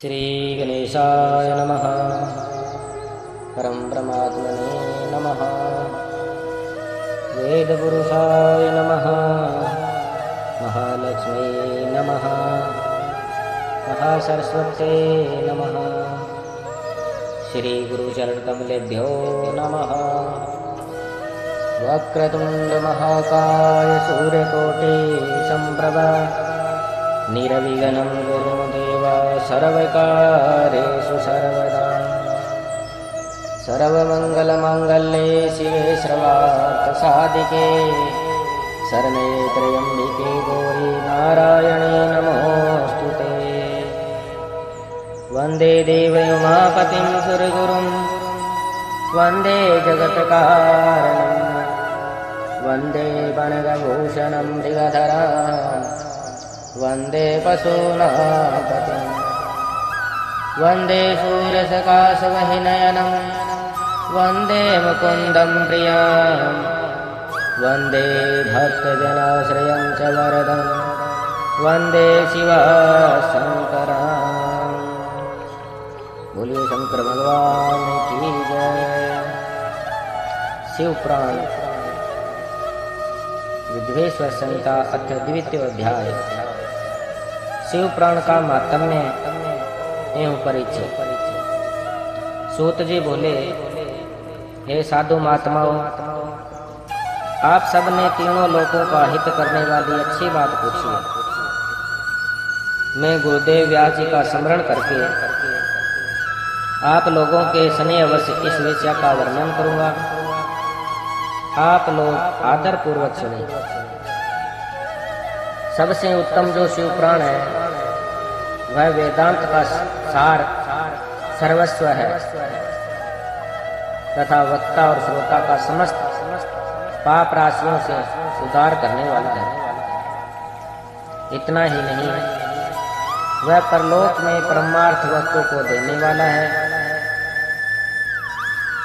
श्रीगणेशाय नमः। परं परमात्मने नमः। वेदपुरुषाय नमः। महालक्ष्म्यै नमः। महासरस्वत्यै नमः। श्रीगुरुचरणकमलेभ्यो नमः। वक्रतुण्डमहाकाय सूर्यकोटिसम्प्रभ निर्विघ्नं कुरु देव सर्वकार्येषु सर्वदा। सर्वमङ्गलमाङ्गल्ये शिवे सर्वार्थसाधिके शरणे त्र्यम्बिके गौरी नारायणे नमोऽस्तुते। वन्दे देवयुमापतिं सुरगुरुं वन्दे जगत्कारणं वन्दे वनगभूषणं मृगधराम् वन्दे पशूनापतिं वन्दे सूर्यसकाशवहिनयनं वन्दे मुकुन्दं प्रियं वन्दे भक्तजनाश्रयं च वरदं वन्दे शिवशङ्करं। बोलिए शंकर भगवान की जय। शिवपुराण विद्वेश्वर संहिता द्वितीय अध्याय। शिवपुराण का मातम्य एवं परिचय। सूत जी बोले, हे साधु महात्माओं, आप सब ने तीनों लोगों का हित करने वाली अच्छी बात पूछी। मैं गुरुदेव व्यास जी का स्मरण करके आप लोगों के स्नेह अवश्य इस विषय का वर्णन करूंगा। आप लोग आदर पूर्वक सुने। सबसे उत्तम जो शिवपुराण है वह वेदांत का सार सर्वस्व है तथा वक्ता और श्रोता का समस्त पाप राशियों से उद्धार करने वाला है। इतना ही नहीं, वह परलोक में परमार्थ वस्तु को देने वाला है।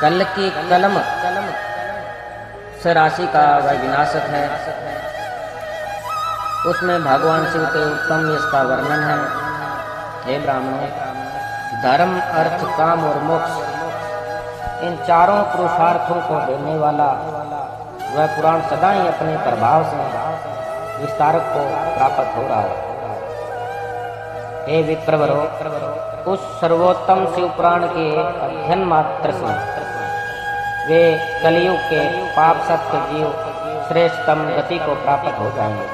कल की कलम राशि का वह विनाशक है। उसमें भगवान शिव के उत्तम यश का वर्णन है। हे ब्राह्मणों, धर्म अर्थ काम और मोक्ष इन चारों पुरुषार्थों को देने वाला वह पुराण सदा ही अपने प्रभाव से विस्तारक को प्राप्त हो रहा है। हे विप्रवरो, उस सर्वोत्तम शिव पुराण के अध्ययन मात्र से वे कलियुग के पाप सत्य जीव श्रेष्ठतम गति को प्राप्त हो जाएंगे।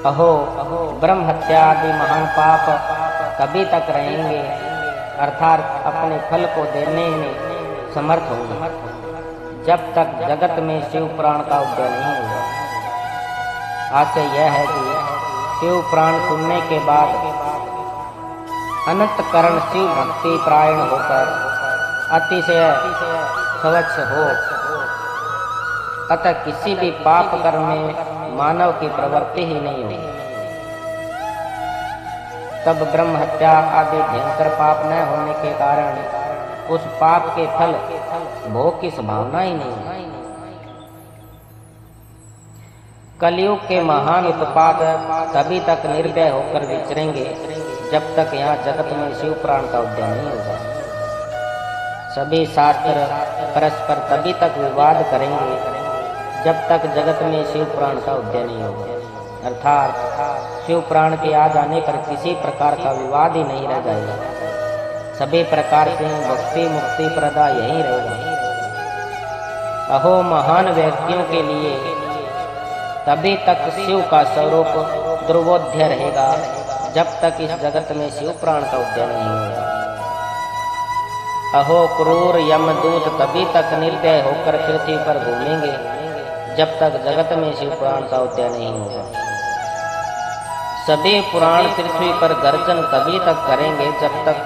अहो, ब्रह्म हत्या आदि महान पाप तभी तक रहेंगे, अर्थात अपने फल को देने में समर्थ होंगे, जब तक जगत में शिव पुराण का उदय नहीं होगा। आशय यह है कि शिव पुराण सुनने के बाद अनंतकरण शिव भक्ति परायण होकर अतिशय स्वच्छ हो, अतः किसी भी पाप कर्म में मानव की प्रवृत्ति ही नहीं होगी। तब ब्रह्म हत्या आदि भयंकर पाप न होने के कारण उस पाप के फल भोग की संभावना ही नहीं है। कलयुग के महान उत्पात तभी तक निर्भय होकर विचरेंगे जब तक यहाँ जगत में शिव पुराण का उदय नहीं होगा। सभी शास्त्र परस्पर तभी तक विवाद करेंगे जब तक जगत में शिव पुराण का उदय नहीं होगा। अर्थात शिव पुराण के आ जाने पर किसी प्रकार का विवाद ही नहीं रह जाएगा। सभी प्रकार से भक्ति मुक्ति प्रदा यही रहेगा। अहो, महान व्यक्तियों के लिए तभी तक शिव का स्वरूप दुर्बोध्य रहेगा जब तक इस जगत में शिव पुराण का उदय नहीं होगा। अहो, क्रूर यमदूत तभी तक निर्दय होकर पृथ्वी पर घूमेंगे जब तक जगत में शिव पुराण का उदय नहीं होगा। सभी पुराण पृथ्वी पर गर्जन तभी तक करेंगे जब तक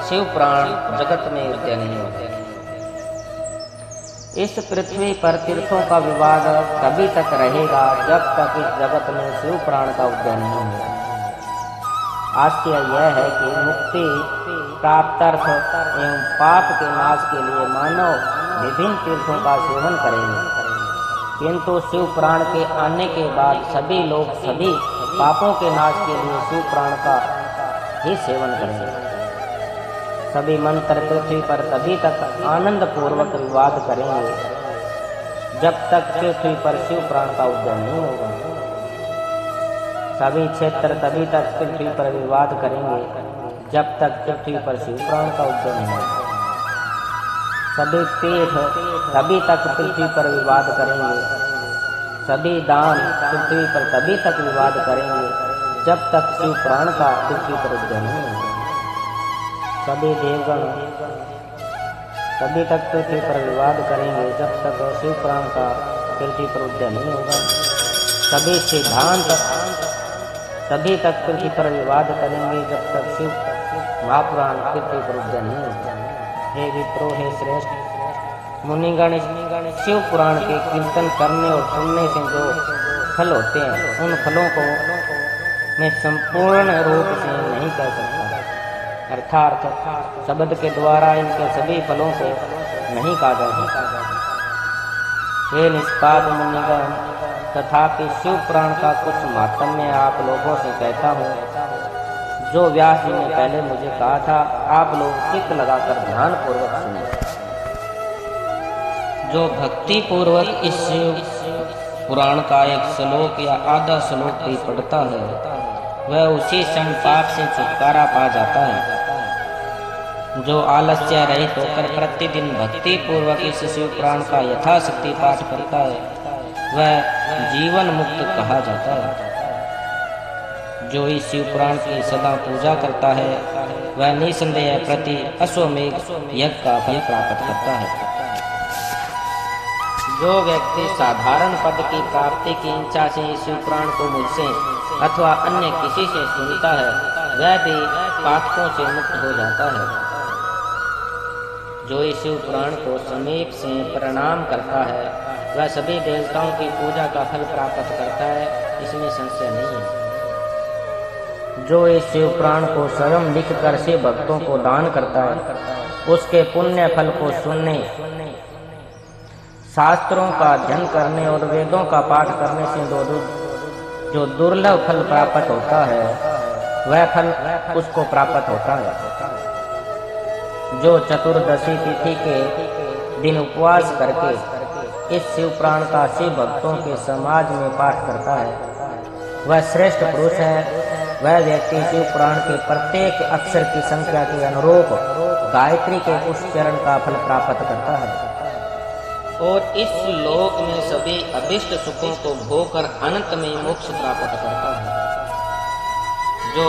शिव पुराण जगत में उदय नहीं होगा। इस पृथ्वी पर तीर्थों का विवाद तभी तक रहेगा जब तक इस जगत में शिव पुराण का उदय नहीं होगा। आश्चर्य यह है कि मुक्ति प्राप्त्यर्थ एवं पाप के नाश के लिए मानव विभिन्न तीर्थों का सेवन करेंगे, किंतु शिव पुराण के आने के बाद सभी लोग सभी पापों के नाश के लिए शिव पुराण का ही सेवन करेंगे। सभी मंत्र पृथ्वी पर तभी तक आनंद पूर्वक विवाद करेंगे जब तक पृथ्वी पर शिव प्राण का उदय नहीं होगा। सभी क्षेत्र तभी तक पृथ्वी पर विवाद करेंगे जब तक पृथ्वी पर शिव प्राण का उदय नहीं होगा। सभी पीठ तभी तक पृथ्वी पर विवाद करेंगे, सभी दान पृथ्वी पर तभी तक विवाद करेंगे जब तक शिव प्राण का पृथ्वी पर उदय नहीं होगा। सभी देवगण तभी तक पृथ्वी पर विवाद करेंगे जब तक शिव प्राण का पृथ्वी पर उदय नहीं होगा। सभी सिद्धांत तभी तक पृथ्वी पर विवाद करेंगे जब तक शिव महापुराण पृथ्वी पर उदय नहीं होगा। हे विप्रो, हे श्रेष्ठ मुनिगण, शिव पुराण के कीर्तन करने और सुनने से जो फल होते हैं उन फलों को मैं संपूर्ण रूप से नहीं कह सकता, अर्थात शब्द के द्वारा इनके सभी फलों को नहीं कहा जा सकता। हे निष्पाप मुनिगण, तथापि शिव पुराण का कुछ महात्म्य आप लोगों से कहता हूँ जो व्यास जी ने पहले मुझे कहा था। आप लोग चित्त लगाकर ध्यान पूर्वक सुने। जो भक्ति पूर्वक इस शिव पुराण का एक श्लोक या आधा श्लोक भी पढ़ता है वह उसी क्षण पाप से छुटकारा पा जाता है। जो आलस्य रहित होकर प्रतिदिन भक्ति पूर्वक इस शिव पुराण का यथाशक्ति पाठ करता है वह जीवन मुक्त कहा जाता है। जो इस शिव पुराण की सदा पूजा करता है वह निसंदेह प्रति अश्वमेघ यज्ञ का फल प्राप्त करता है। जो व्यक्ति साधारण पद की प्राप्ति की इच्छा से इस शिव पुराण को मुझसे अथवा अन्य किसी से सुनता है वह भी पातकों से मुक्त हो जाता है। जो इस शिव पुराण को समीप से प्रणाम करता है वह सभी देवताओं की पूजा का फल प्राप्त करता है, इसमें संशय नहीं है। जो इस शिव पुराण को स्वयं लिख कर शिव भक्तों को दान करता है उसके पुण्य फल को सुनने, शास्त्रों का अध्ययन करने और वेदों का पाठ करने से जो दुर्लभ फल प्राप्त होता है वह फल उसको प्राप्त होता है। जो चतुर्दशी तिथि के दिन उपवास करके इस शिव पुराण का शिव भक्तों के समाज में पाठ करता है वह श्रेष्ठ पुरुष है। वह व्यक्ति शिव पुराण के प्रत्येक अक्षर की संख्या के अनुरूप गायत्री के उच्चारण का फल प्राप्त करता है और इस लोक में सभी अभिष्ट सुखों को भोगकर अनंत में मोक्ष प्राप्त करता है। जो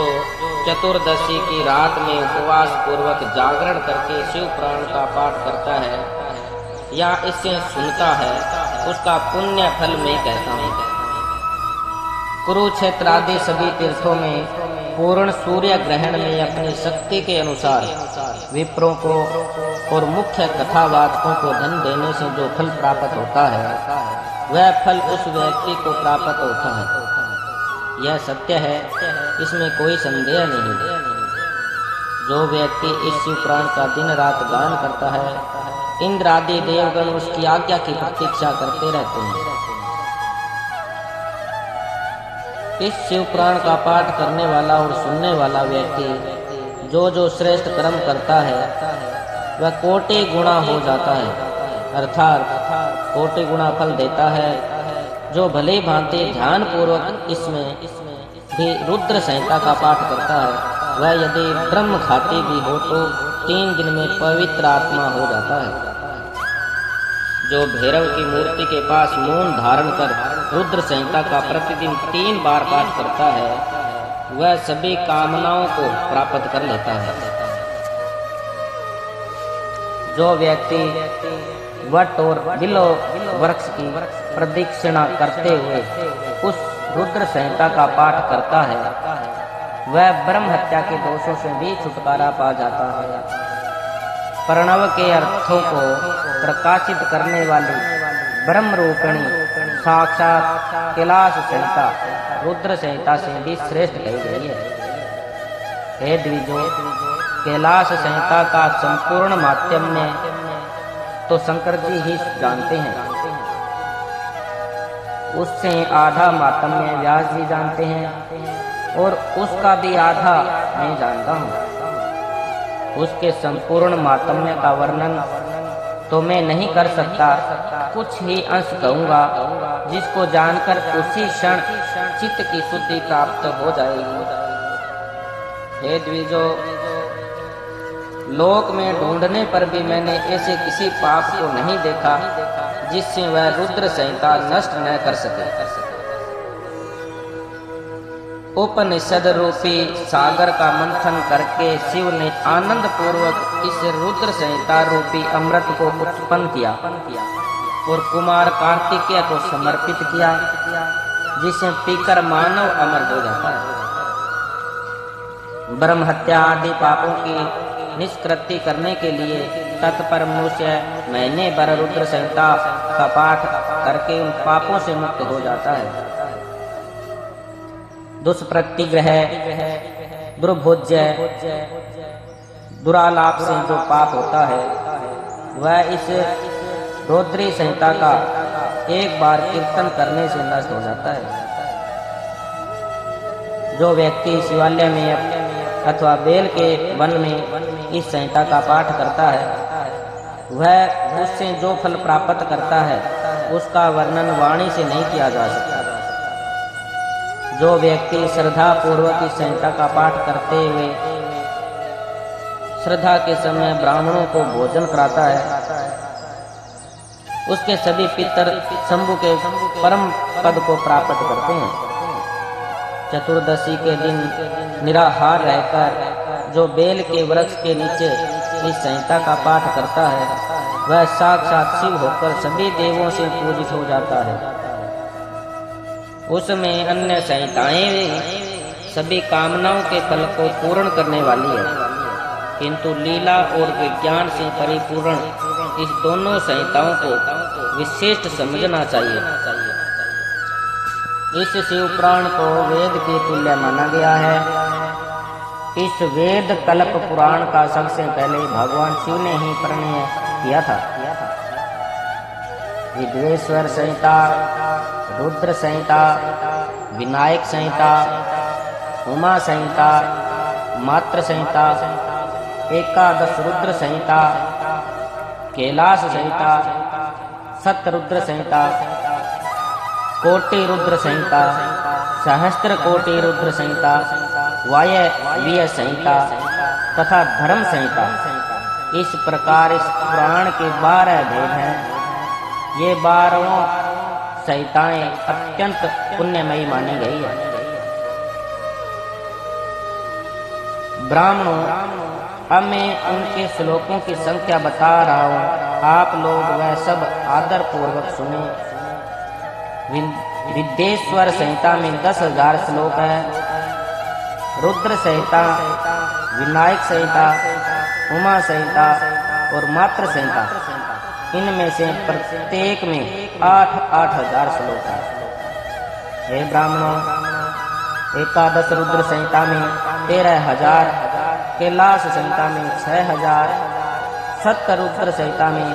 चतुर्दशी की रात में उपवास पूर्वक जागरण करके शिव पुराण का पाठ करता है या इसे सुनता है उसका पुण्य फल मैं कहता हूँ। कुरुक्षेत्र आदि सभी तीर्थों में पूर्ण सूर्य ग्रहण में अपनी शक्ति के अनुसार विप्रों को और मुख्य कथावाचकों को धन देने से जो फल प्राप्त होता है वह फल उस व्यक्ति को प्राप्त होता है। यह सत्य है, इसमें कोई संदेह नहीं। जो व्यक्ति इस शिव पुराण का दिन रात गान करता है इंद्र आदि देवगण उसकी आज्ञा की प्रतीक्षा करते रहते हैं। इस शिव पुराण का पाठ करने वाला और सुनने वाला व्यक्ति जो श्रेष्ठ कर्म करता है वह कोटि गुणा हो जाता है, अर्थात कोटि गुणा फल देता है। जो भले भांति ध्यान पूर्वक इसमें भी रुद्र संहिता का पाठ करता है वह यदि ब्रह्म खाती भी हो तो 3 दिन में पवित्र आत्मा हो जाता है। जो भैरव की मूर्ति के पास मौन धारण कर रुद्र संहिता का प्रतिदिन 3 बार पाठ करता है वह सभी कामनाओं को प्राप्त कर लेता है। जो व्यक्ति वट और बिलो वृक्ष की प्रदक्षिणा करते हुए उस रुद्र संहिता का पाठ करता है वह ब्रह्म हत्या के दोषों से भी छुटकारा पा जाता है। प्रणव के अर्थों को प्रकाशित करने वाली ब्रह्म रूपिणी साक्षात कैलाश संहिता रुद्र संहिता से भी श्रेष्ठ कही गई है। हे द्विजों, कैलाश संहिता का संपूर्ण माध्यम तो शंकर जी ही जानते हैं, उससे आधा मातम्य व्यास जी जानते हैं और उसका भी आधा नहीं जानता हूँ। उसके संपूर्ण मातम्य का वर्णन तो मैं नहीं कर सकता, कुछ ही अंश कहूँगा जिसको जानकर उसी क्षण चित्त की शुद्धि प्राप्त हो जाएगी। हे द्विजो, लोक में ढूंढने पर भी मैंने ऐसे किसी पाप को नहीं देखा जिससे वह रुद्र संहिता नष्ट न कर सके। उपनिषद रूपी सागर का मंथन करके शिव ने आनंद पूर्वक इस रुद्र संहिता रूपी अमृत को उत्पन्न किया और कुमार कार्तिकेय को समर्पित किया, जिसे पीकर मानव अमर हो जाता है। ब्रह्म हत्या आदि पापों की निष्कृति करने के लिए तत्पर मनुष्य महीने भर रुद्र संहिता का पाठ करके उन पापों से मुक्त हो जाता है। दुष्प्रतिग्रह, दुर्भोज्य, दुरालाप से जो पाप होता है वह इस रुद्री संहिता का एक बार कीर्तन करने से नष्ट हो जाता है। जो व्यक्ति शिवालय में अथवा बेल के वन में इस संहिता का पाठ करता है वह उससे जो फल प्राप्त करता है उसका वर्णन वाणी से नहीं किया जा सकता। जो व्यक्ति श्रद्धा पूर्वक इस संहिता का पाठ करते हुए श्रद्धा के समय ब्राह्मणों को भोजन कराता है उसके सभी पितर शंभु के परम पद को प्राप्त करते हैं। चतुर्दशी के दिन निराहार रहकर जो बेल के वृक्ष के नीचे इस संहिता का पाठ करता है वह साक्षात शिव होकर सभी देवों से पूजित हो जाता है। उसमें अन्य संहिताएं भी सभी कामनाओं के फल को पूर्ण करने वाली है, किंतु लीला और विज्ञान से परिपूर्ण इस दोनों संहिताओं को विशिष्ट समझना चाहिए। इस शिव पुराण को वेद के तुल्य माना गया है। इस वेद कल्प पुराण का सबसे पहले भगवान शिव ने ही प्रणय किया था। विद्वेश्वर संहिता, रुद्र संहिता, विनायक संहिता, उमा संहिता, मात्र संहिता, एकादश रुद्र संहिता, कैलाश संहिता, सतरुद्र संहिता, कोटि रुद्र संहिता, सहस्त्र कोटि रुद्र संहिता, वायव्य संहिता तथा धर्म संहिता, इस प्रकार इस पुराण के 12 भेद हैं। ये 12 संहिताएं अत्यंत पुण्यमयी मानी गई है। ब्राह्मणों, अब मैं उनके श्लोकों की संख्या बता रहा हूँ, आप लोग वह सब आदर पूर्वक सुने। विद्वेश्वर संहिता में 10,000 श्लोक है। रुद्र संहिता, विनायक संहिता, उमा संहिता और मात्र संहिता, इनमें से प्रत्येक में 8,000 श्लोक है। हे ब्राह्मणों, एकादश रुद्र संहिता में 13,000, कैलाश संहिता में 6,000, सतरुद्र संहिता में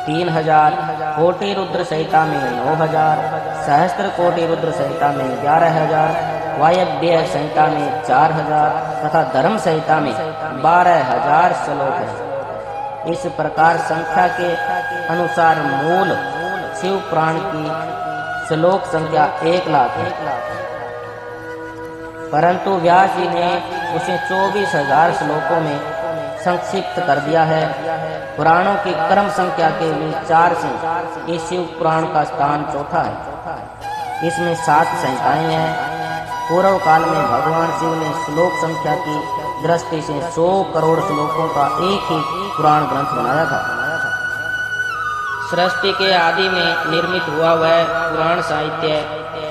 3,000, कोटि रुद्र संहिता में 9,000, सहस्त्र कोटि रुद्र संहिता में 11,000, वायव्य संहिता में 4,000 तथा धर्म संहिता में 12,000 श्लोक है। इस प्रकार संख्या के अनुसार मूल शिव पुराण की श्लोक संख्या 1,00,000 है, परंतु व्यास जी ने उसे 24,000 श्लोकों में संक्षिप्त कर दिया है। पुराणों की क्रम संख्या के विचार से इस शिव पुराण का स्थान चौथा है। इसमें 7 संहिताएं हैं। पूर्व काल में भगवान शिव ने श्लोक संख्या की दृष्टि से 100 करोड़ श्लोकों का एक ही पुराण ग्रंथ बनाया था। सृष्टि के आदि में निर्मित हुआ वह पुराण साहित्य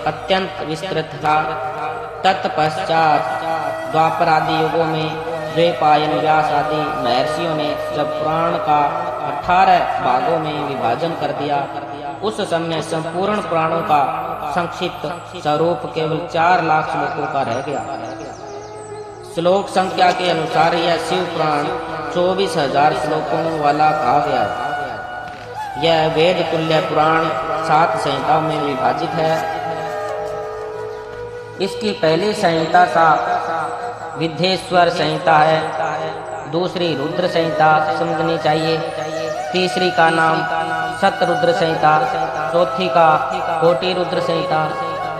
अत्यंत विस्तृत था। तत्पश्चात द्वापर आदि युगों में द्वैपायन, व्यास आदि महर्षियों ने जब पुराण का 18 भागों में विभाजन कर दिया, उस समय संपूर्ण पुराणों का संक्षिप्त स्वरूप केवल 4 लाख श्लोकों का रह गया। श्लोक संख्या के अनुसार यह शिव पुराण 24,000 श्लोकों वाला कहा गया है। यह वेद तुल्य पुराण 7 संहिताओं में विभाजित है। इसकी पहली संहिता का विद्धेश्वर संहिता है, दूसरी रुद्र संहिता समझनी चाहिए, तीसरी का नाम सतरुद्र संहिता, चौथी का कोटि रुद्र संहिता,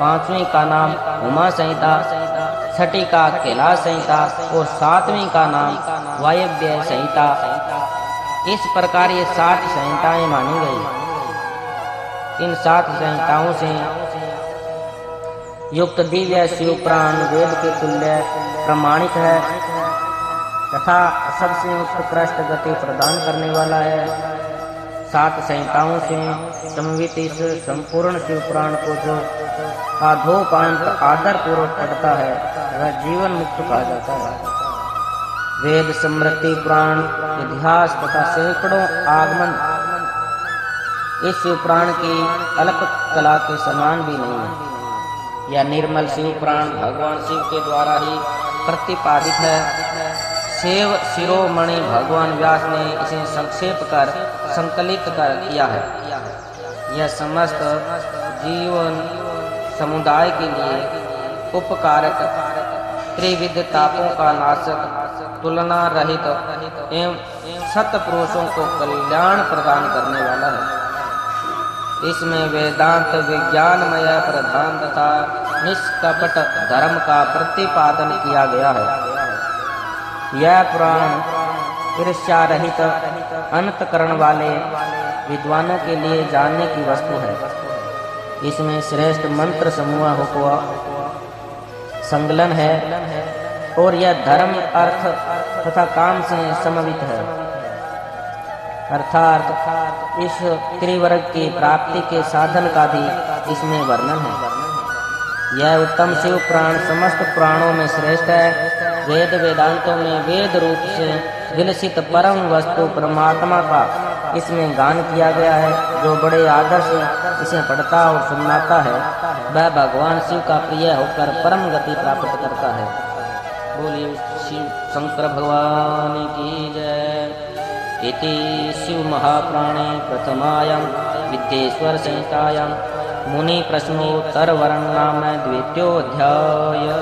पांचवी का नाम उमा संहिता, छठी का कैलाश संहिता और सातवीं का नाम वायव्य संहिता। इस प्रकार ये 7 संहिताएं मानी गई। इन 7 संहिताओं से युक्त दिव्य शिव पुराण वेद के तुल्य प्रमाणित है तथा सबसे उत्कृष्ट गति प्रदान करने वाला है। 7 संहिताओं से समन्वित इस संपूर्ण शिव पुराण को जो आधोपांत आदर पूर्वक पढ़ता है वह जीवन मुक्त कहा जाता है। वेद, स्मृति, पुराण, इतिहास तथा सैकड़ों आगमन इस शिव पुराण की अल्प कला के समान भी नहीं है। यह निर्मल शिव पुराण भगवान शिव के द्वारा ही प्रतिपादित है। शिव शिरोमणि भगवान व्यास ने इसे संक्षेप कर संकलित कर किया है। यह समस्त जीवन समुदाय के लिए उपकारक, त्रिविध तापों का नाशक, तुलना रहित एवं सत्पुरुषों को कल्याण प्रदान करने वाला है। इसमें वेदांत विज्ञानमय प्रधान तथा निष्कपट धर्म का प्रतिपादन किया गया है। यह पुराण ईर्ष्या रहित अंतकरण वाले विद्वानों के लिए जानने की वस्तु है। इसमें श्रेष्ठ मंत्र समूह का संकलन है और यह धर्म, अर्थ तथा काम से समन्वित है, अर्थात इस त्रिवर्ग की प्राप्ति के साधन का भी इसमें वर्णन है। यह उत्तम शिव पुराण समस्त पुराणों में श्रेष्ठ है। वेद वेदांतों में वेद रूप से विलसित परम वस्तु परमात्मा का इसमें गान किया गया है। जो बड़े आदर से इसे पढ़ता और सुनाता है वह भगवान शिव का प्रिय होकर परम गति प्राप्त करता है। बोलिए शिव शंकर भगवान की जय। इति शिव महापुराणे प्रथमायां विद्येश्वर संहितायां मुनि प्रश्नोत्तर वर्णन नाम द्वितीयोऽध्यायः।